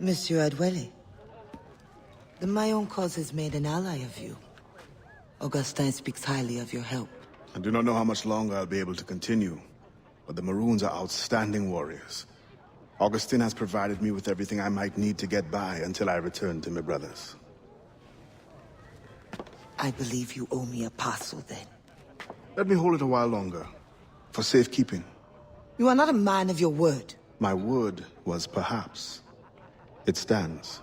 Monsieur Adwele, the Mayon cause has made an ally of you. Augustin speaks highly of your help. I do not know how much longer I'll be able to continue, but the Maroons are outstanding warriors. Augustin has provided me with everything I might need to get by until I return to my brothers. I believe you owe me a parcel then. Let me hold it a while longer, for safekeeping. You are not a man of your word. My word was perhaps. It stands.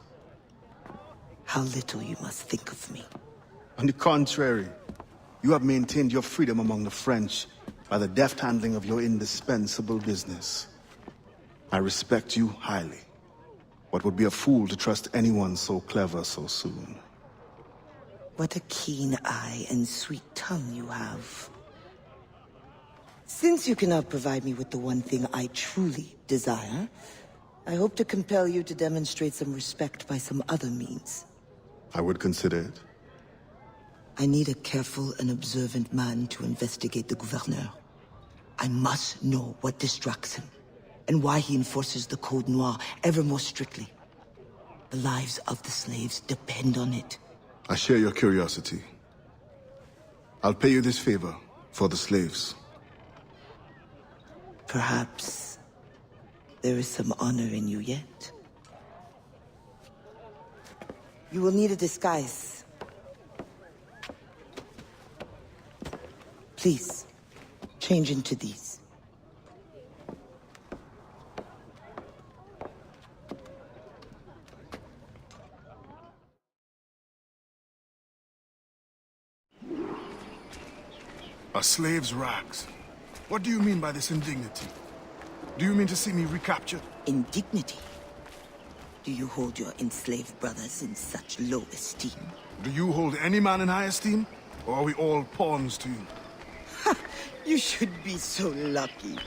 How little you must think of me. On the contrary, you have maintained your freedom among the French by the deft handling of your indispensable business. I respect you highly, but would be a fool to trust anyone so clever so soon. What a keen eye and sweet tongue you have. Since you cannot provide me with the one thing I truly desire, I hope to compel you to demonstrate some respect by some other means. I would consider it. I need a careful and observant man to investigate the gouverneur. I must know what distracts him, and why he enforces the Code Noir ever more strictly. The lives of the slaves depend on it. I share your curiosity. I'll pay you this favor for the slaves. Perhaps there is some honor in you yet. You will need a disguise. Please, change into these. A slave's rags. What do you mean by this indignity? Do you mean to see me recaptured? Indignity? Do you hold your enslaved brothers in such low esteem? Do you hold any man in high esteem? Or are we all pawns to you? You should be so lucky.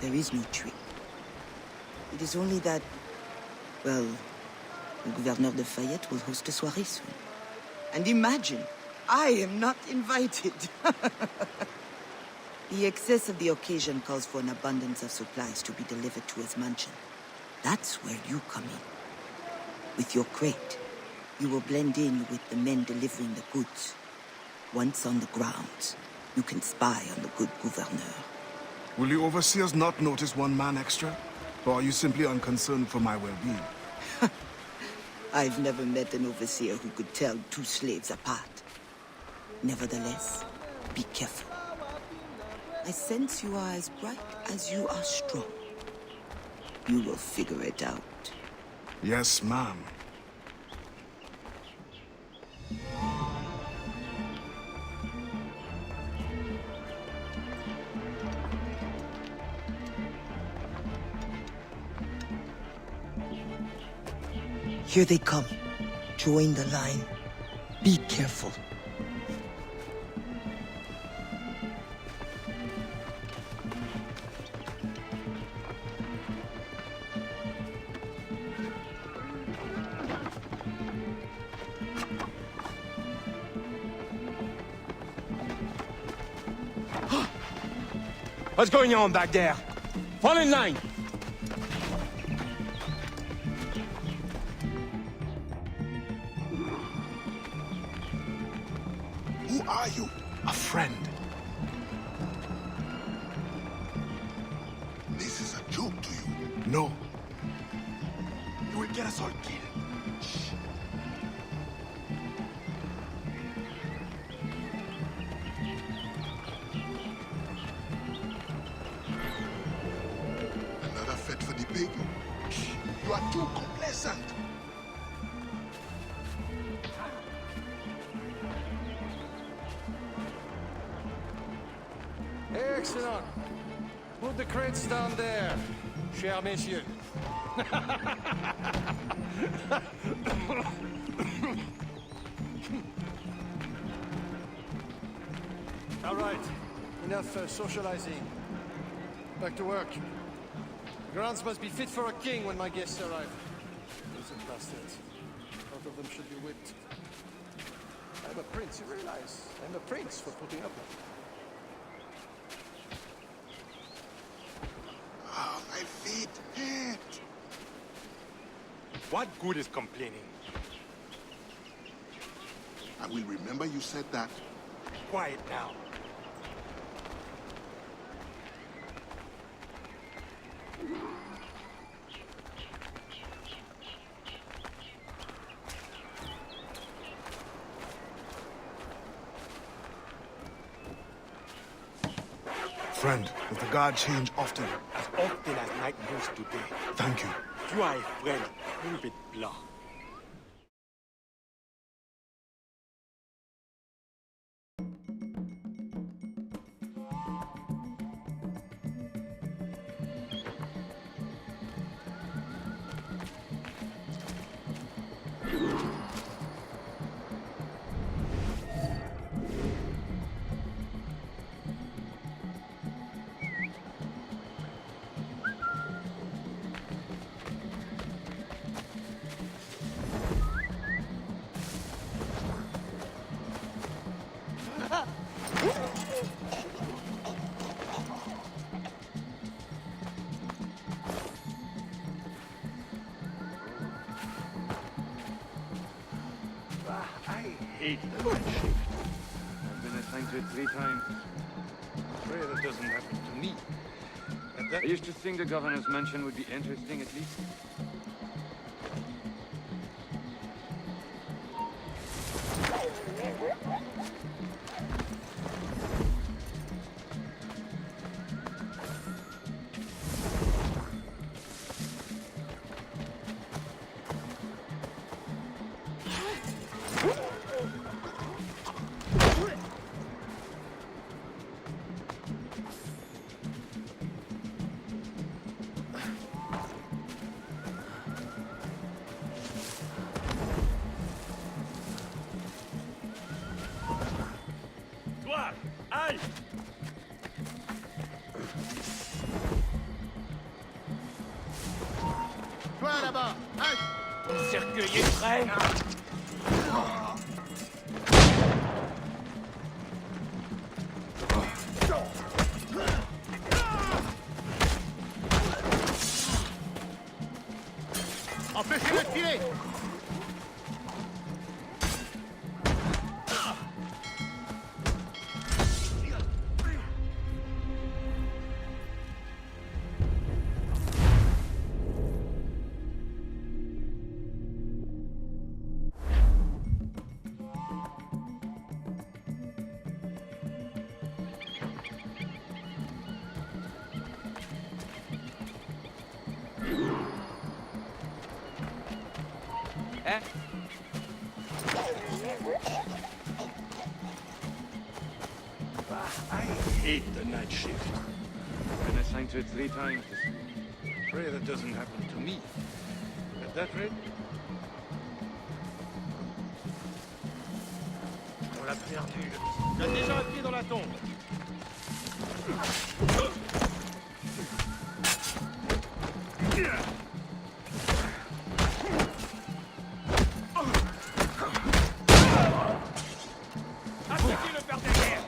There is no trick. It is only that, well, the Gouverneur de Fayette will host a soirée soon. And imagine, I am not invited. The excess of the occasion calls for an abundance of supplies to be delivered to his mansion. That's where you come in. With your crate, you will blend in with the men delivering the goods. Once on the grounds, you can spy on the good gouverneur. Will the overseers not notice one man extra? Or are you simply unconcerned for my well-being? I've never met an overseer who could tell two slaves apart. Nevertheless, be careful. I sense you are as bright as you are strong. You will figure it out. Yes, ma'am. Here they come. Join the line. Be careful. What's going on back there? Fall in line! Who are you? A friend. This is a joke to you. No. You will get us all killed. Shh. Another fete for the pig? Shh. You are too complacent. Excellent. Put the crates down there, chers messieurs. All right, enough socializing. Back to work. The grounds must be fit for a king when my guests arrive. Innocent bastards. Both of them should be whipped. I'm a prince, you realize? I'm a prince for putting up with it. Ah, my feet. What good is complaining? I will remember you said that. Quiet now. Friend, does the guard change often? As often as night moves today. Thank you. You are a friend. Move it, blah. I hate the night shift. I've been assigned to it 3 times. Pray that doesn't happen to me. At that I used to think the governor's mansion would be interesting at least. Toi, aille! Toi là-bas, halte! Cercueil est prêt? Empêchez-le de filer! Eh? I hate the night shift. I've been assigned to it 3 times. Pray that doesn't happen to me. At that rate? On l'a perdu. Il a déjà un pied dans la tombe. Attaquez le par derrière.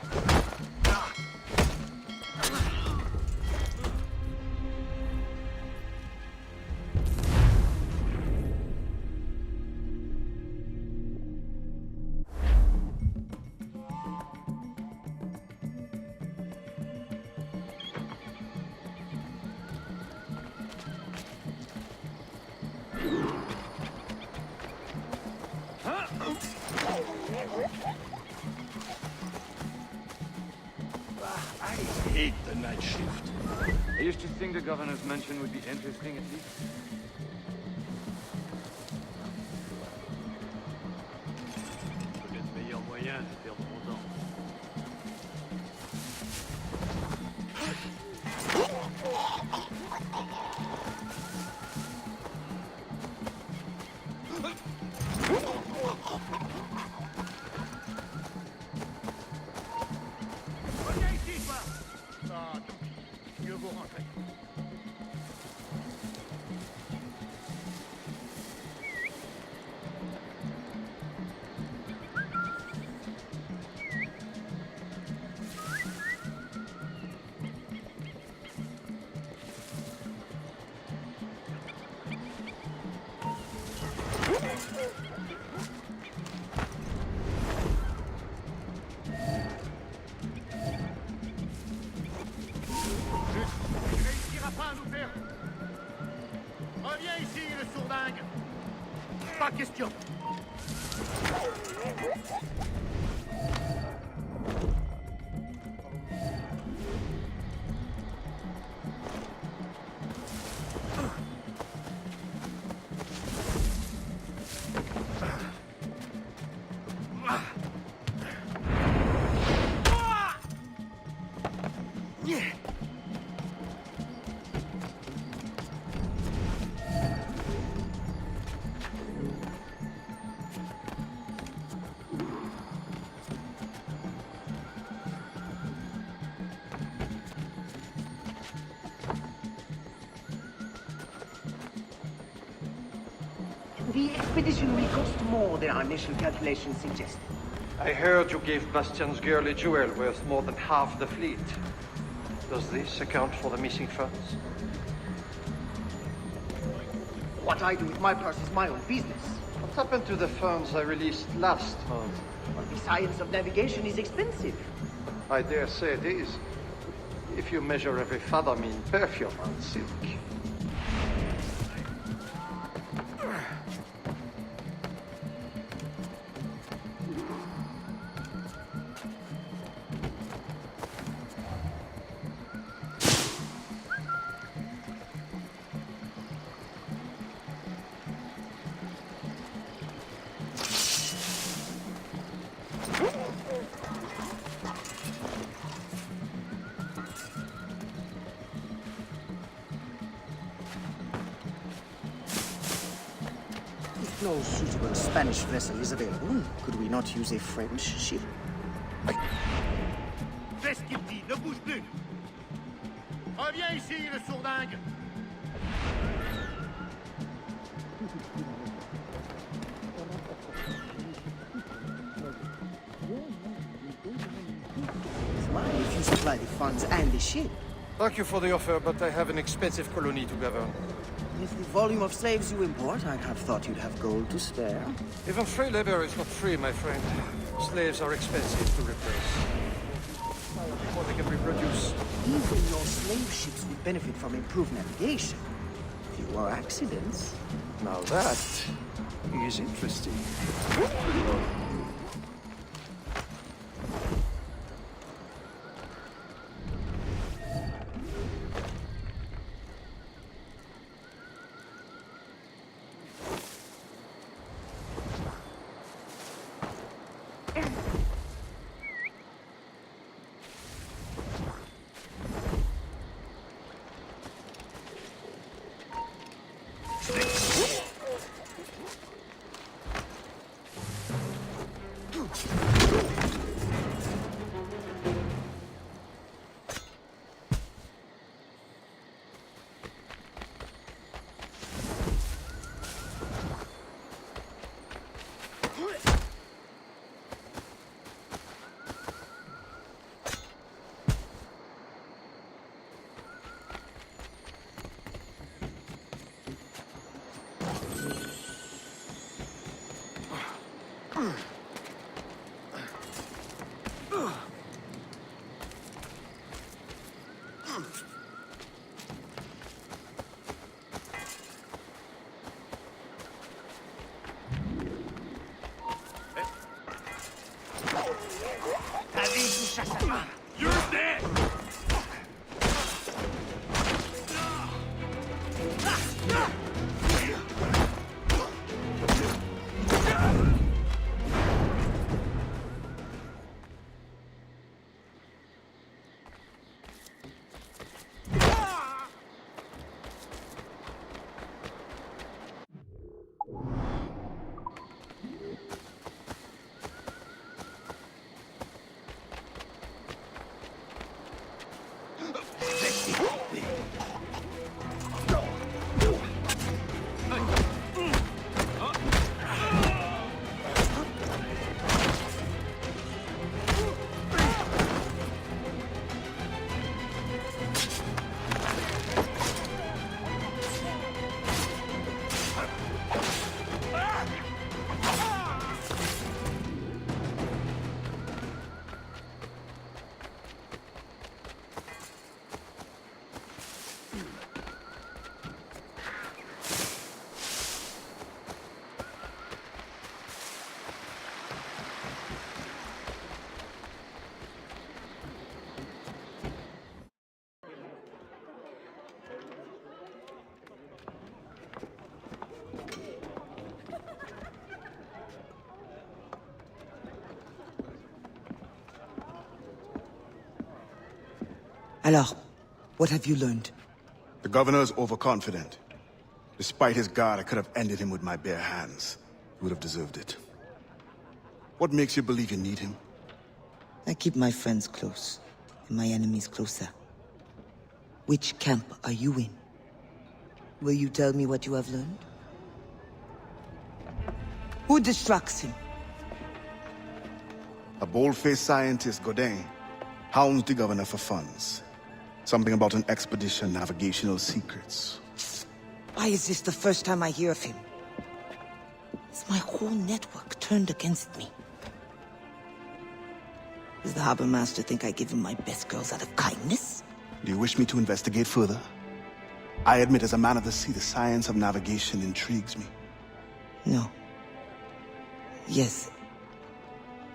I hate the night shift. I used to think the governor's mansion would be interesting at least. Le meilleur moyen de perdre mon temps. Reviens ici, toi! Ah, tant pis. Mieux vaut rentrer. expedition will cost more than our initial calculations suggested. I heard you gave Bastian's girl a jewel worth more than half the fleet. Does this account for the missing funds? What I do with my purse is my own business. What happened to the funds I released last month? But the science of navigation is expensive. I dare say it is. If you measure every fathom in perfume and silk. If no suitable Spanish vessel is available, could we not use a French ship? Fais ce qu'il dit, ne bouge plus. Reviens ici, le sourdingue. Fine if you supply the funds and the ship. Thank you for the offer, but I have an expensive colony to govern. With the volume of slaves you import, I'd have thought you'd have gold to spare. Even free labor is not free, my friend. Slaves are expensive to replace. Before they can reproduce. Even your slave ships would benefit from improved navigation. Fewer accidents. Now that is interesting. You're dead! Alors, what have you learned? The governor is overconfident. Despite his guard, I could have ended him with my bare hands. He would have deserved it. What makes you believe you need him? I keep my friends close, and my enemies closer. Which camp are you in? Will you tell me what you have learned? Who distracts him? A bold-faced scientist, Godin, hounds the governor for funds. Something about an expedition, navigational secrets. Why is this the first time I hear of him? Is my whole network turned against me? Does the harbor master think I give him my best girls out of kindness? Do you wish me to investigate further? I admit, as a man of the sea, the science of navigation intrigues me. No. Yes.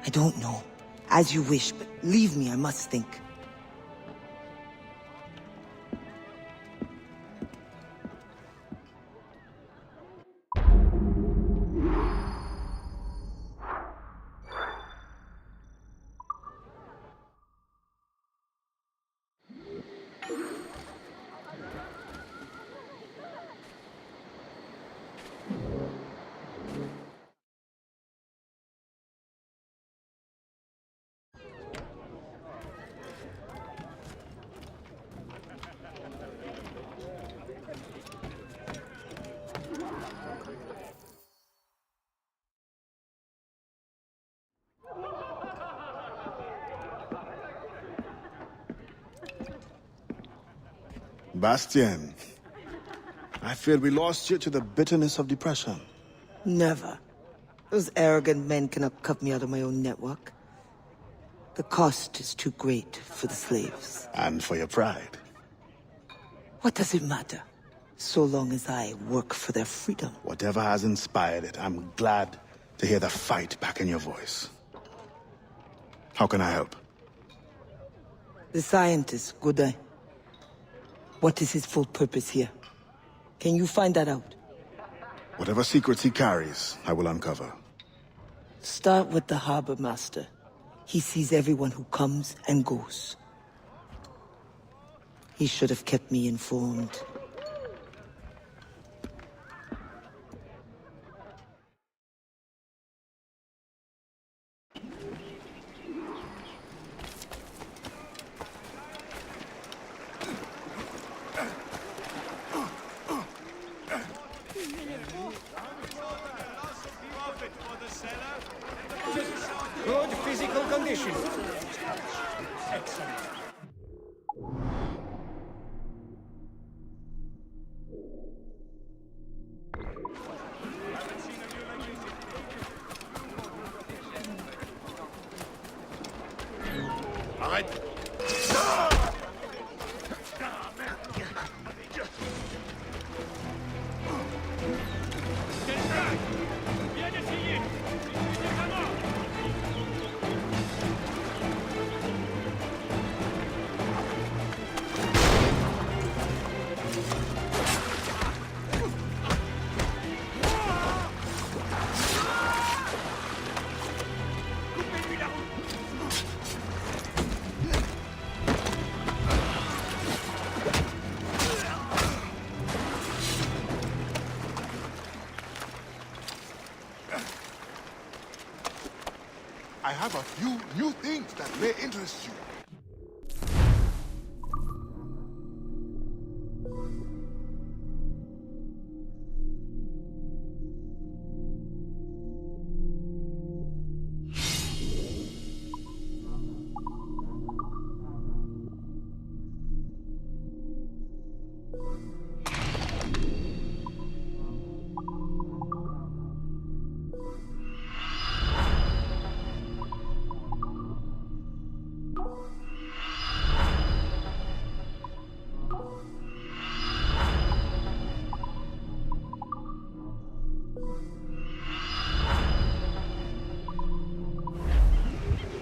I don't know. As you wish, but leave me, I must think. Bastien, I feared we lost you to the bitterness of depression. Never. Those arrogant men cannot cut me out of my own network. The cost is too great for the slaves. And for your pride. What does it matter? So long as I work for their freedom. Whatever has inspired it, I'm glad to hear the fight back in your voice. How can I help? The scientist, Godin. What is his full purpose here? Can you find that out? Whatever secrets he carries, I will uncover. Start with the harbor master. He sees everyone who comes and goes. He should have kept me informed. Good physical condition. Excellent. Arrête! I have a few new things that may interest you.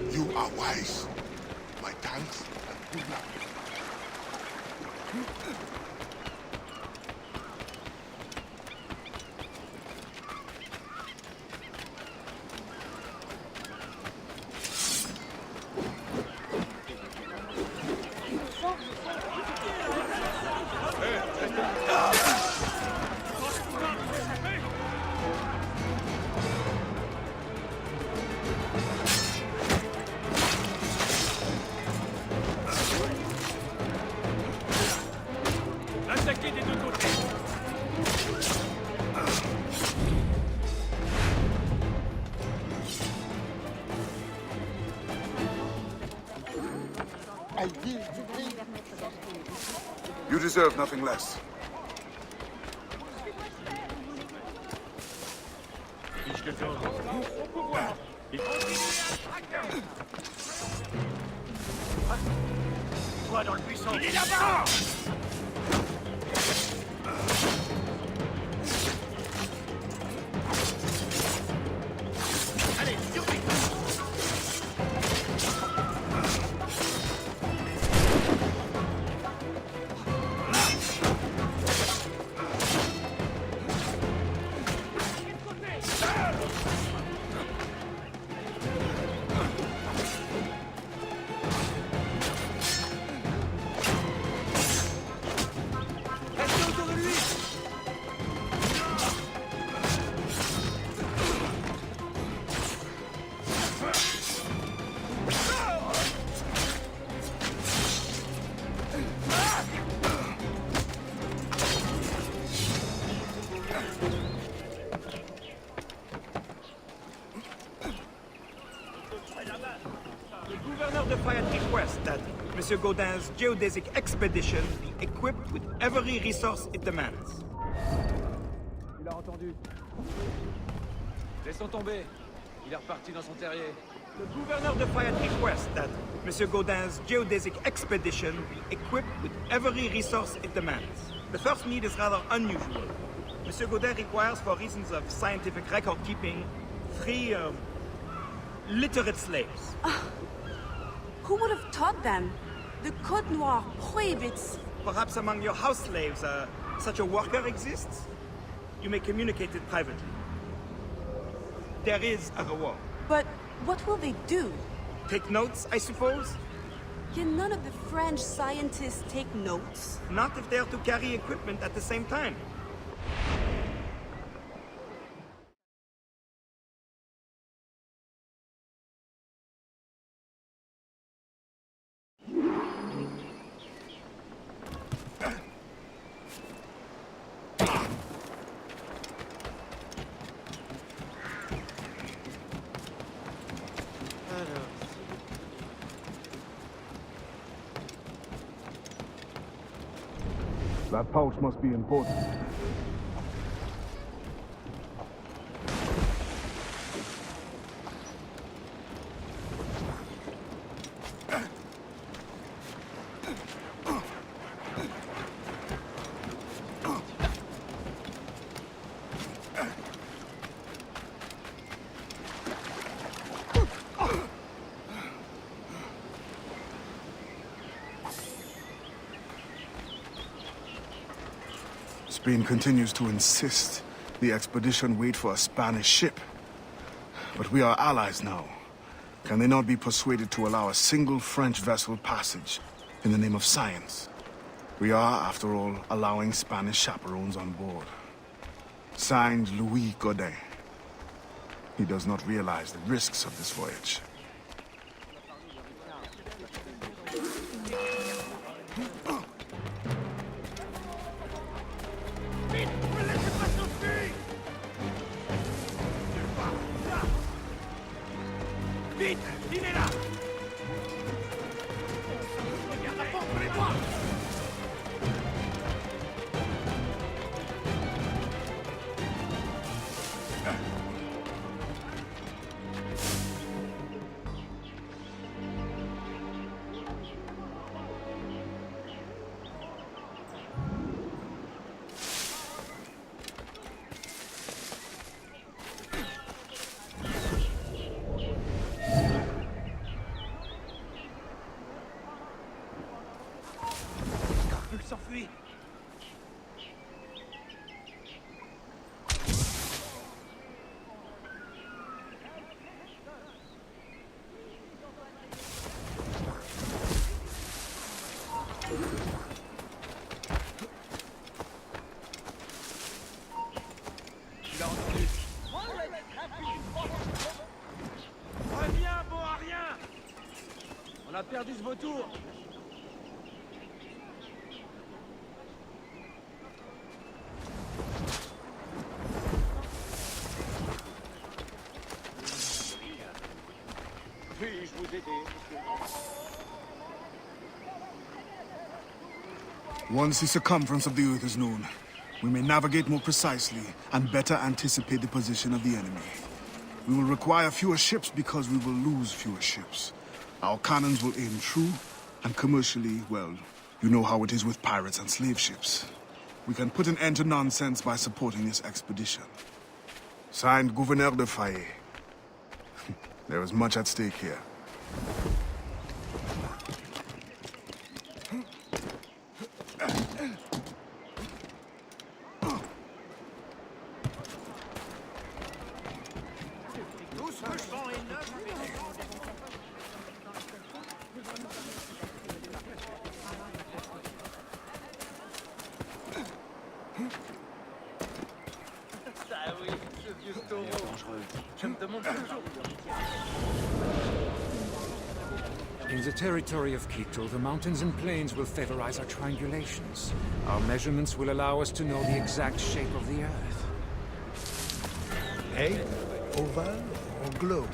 You are wise. My thanks and good luck. You deserve nothing less. Toi dans le buisson. Il est là-bas! Allez, survie! The governor de Fayette requests that Monsieur Gaudin's geodesic expedition be equipped with every resource it demands. Il a entendu. Laissons tomber. Il est reparti dans son terrier. The governor de Fayette requests that Monsieur Gaudin's geodesic expedition be equipped with every resource it demands. The first need is rather unusual. Monsieur Gaudin requires, for reasons of scientific record-keeping, 3 literate slaves. Who would have taught them? The Code Noir prohibits. Perhaps among your house slaves, such a worker exists? You may communicate it privately. There is a reward. But what will they do? Take notes, I suppose? Can none of the French scientists take notes? Not if they are to carry equipment at the same time. That pouch must be important. Spain continues to insist the expedition wait for a Spanish ship. But we are allies now. Can they not be persuaded to allow a single French vessel passage in the name of science? We are, after all, allowing Spanish chaperones on board. Signed, Louis Godin. He does not realize the risks of this voyage. Vite! Il est là! Regarde la porte, les moi! S'enfuit. Il a entendu. Reviens, bon à rien. On a perdu ce vautour. Puis-je vous aider, monsieur? Once the circumference of the Earth is known, we may navigate more precisely and better anticipate the position of the enemy. We will require fewer ships because we will lose fewer ships. Our cannons will aim true, and commercially, well, you know how it is with pirates and slave ships. We can put an end to nonsense by supporting this expedition. Signed, Gouverneur de Faye. There is much at stake here. In the territory of Quito, the mountains and plains will favorize our triangulations. Our measurements will allow us to know the exact shape of the Earth. Egg, oval, or globe?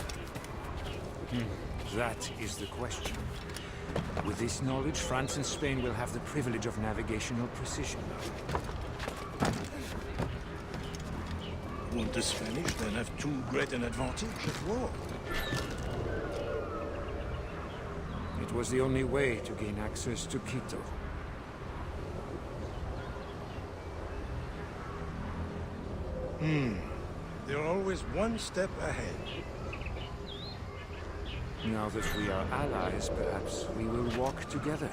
That is the question. With this knowledge, France and Spain will have the privilege of navigational precision. Won't the Spanish then have too great an advantage at war? It was the only way to gain access to Quito. They're always one step ahead. Now that we are allies, perhaps we will walk together.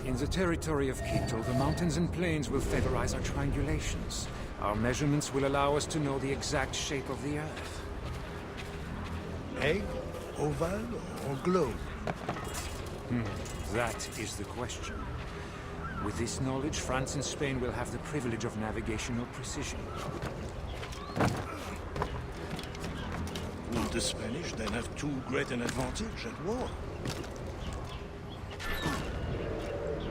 In the territory of Quito, the mountains and plains will favorize our triangulations. Our measurements will allow us to know the exact shape of the Earth. Egg, oval, or globe? That is the question. With this knowledge, France and Spain will have the privilege of navigational precision. Won't the Spanish then have too great an advantage at war?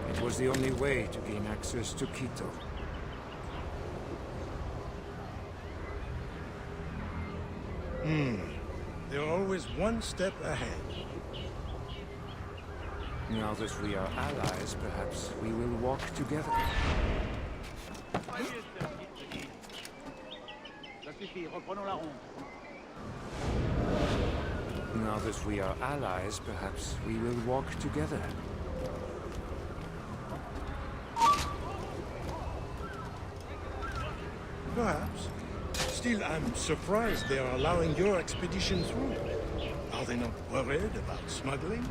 It was the only way to gain access to Quito. They're always one step ahead. Now that we are allies, perhaps we will walk together. Now that we are allies, perhaps we will walk together. Perhaps. Still, I'm surprised they are allowing your expedition through. Are they not worried about smuggling?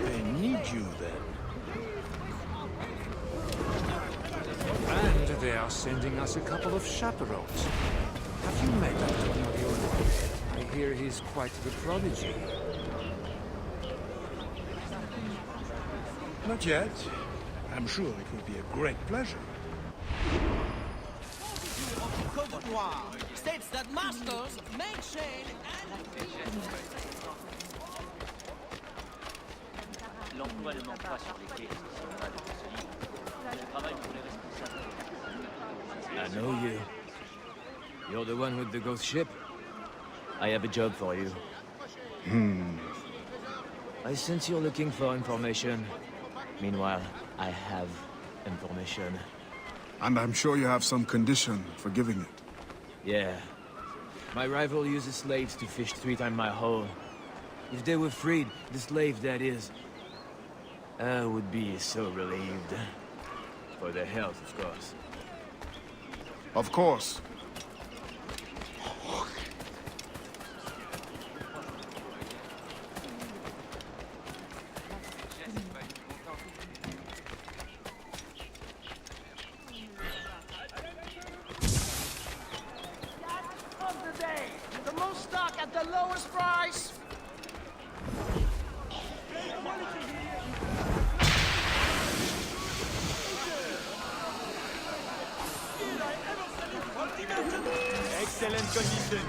They need you then. And they are sending us a couple of chaperones. Have you met Antonio? I hear he's quite the prodigy. Not yet. I'm sure it will be a great pleasure. States that masters maintain L'emploi ne manque pas sur les quais, c'est normal de ce livre. Je travaille pour les responsables. I know you. You're the one with the ghost ship? I have a job for you. I sense you're looking for information. Meanwhile, I have information. And I'm sure you have some condition for giving it. Yeah. My rival uses slaves to fish 3 times my haul. If they were freed, the slave that is, I would be so relieved. For their health, of course. Of course. Of the day! The most stock at the lowest price! Excellent condition.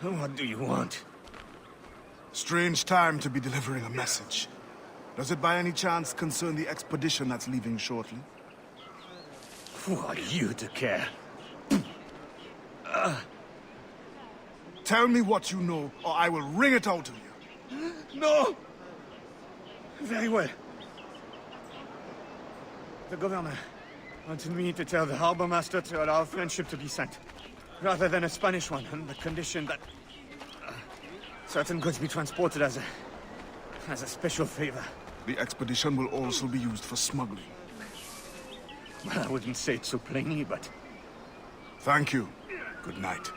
What do you want? Strange time to be delivering a message. Does it by any chance concern the expedition that's leaving shortly? Who are you to care? Tell me what you know, or I will wring it out of you. No! Very well. The governor wanted me to tell the harbor master to allow a French ship to be sent, rather than a Spanish one, on the condition that certain goods be transported as a special favor. The expedition will also be used for smuggling. Well, I wouldn't say it so plainly, but... Thank you. Good night.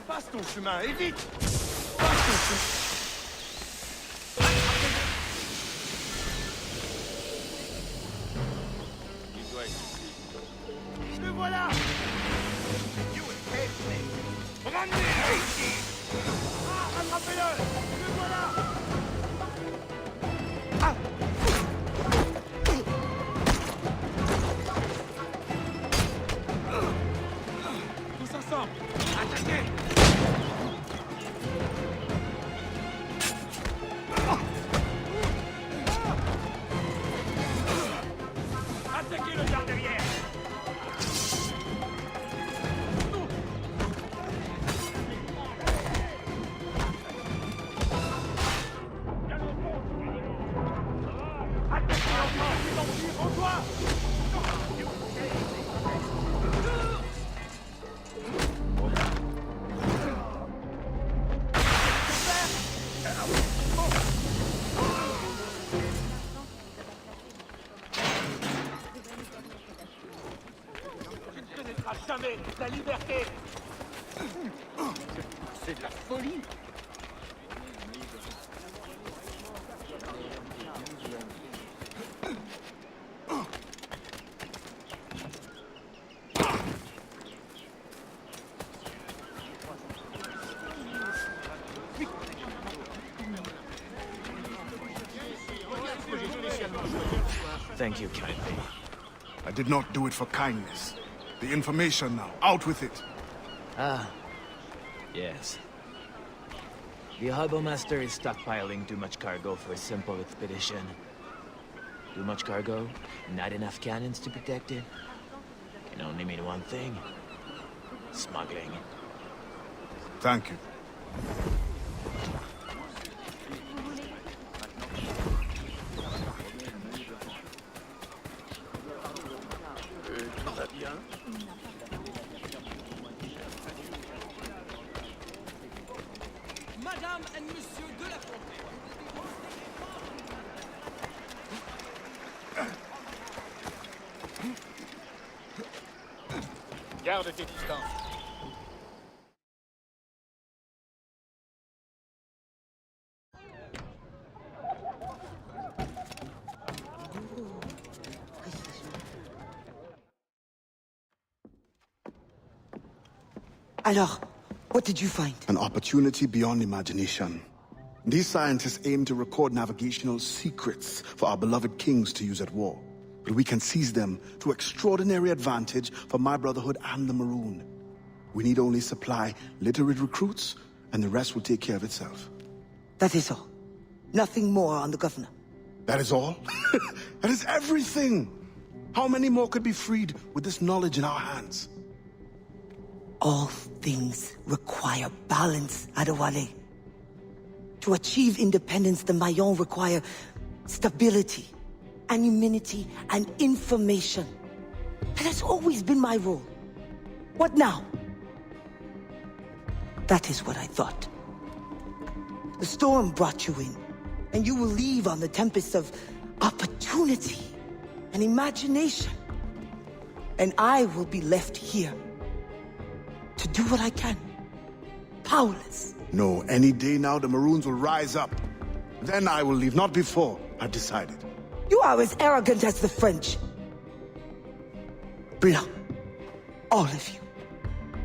Passe ton chemin, et vite! Passe ton chemin! Le voilà! Ah, attrapez-le! Le voilà! Ah! Tous ensemble! Attaquez! Attaquez le garde derrière! Jamais la liberté. C'est de la folie. Thank you kindly. I did not do it for kindness. The information now. Out with it. Ah. Yes. The harbor master is stockpiling too much cargo for a simple expedition. Too much cargo, not enough cannons to protect it. Can only mean one thing. Smuggling. Thank you. Garde tes distances. Alors, what did you find? An opportunity beyond imagination. These scientists aim to record navigational secrets for our beloved kings to use at war. But we can seize them to extraordinary advantage for my brotherhood and the Maroon. We need only supply literate recruits, and the rest will take care of itself. That is all. Nothing more on the governor. That is all? That is everything! How many more could be freed with this knowledge in our hands? All things require balance, Adewale. To achieve independence, the Mayans require stability, anonymity, and information. That has always been my role. What now? That is what I thought. The storm brought you in, and you will leave on the tempest of opportunity and imagination. And I will be left here to do what I can. Powerless. No, any day now the Maroons will rise up. Then I will leave, not before. I've decided. You are as arrogant as the French. Blanc. All of you.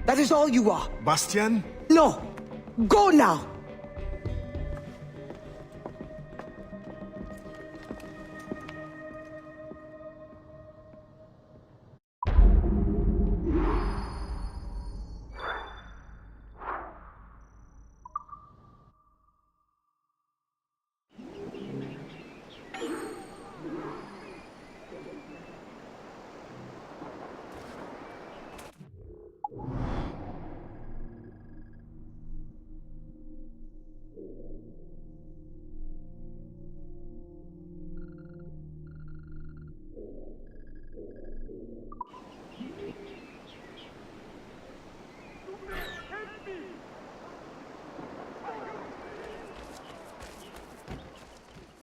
That is all you are. Bastien? No. Go now.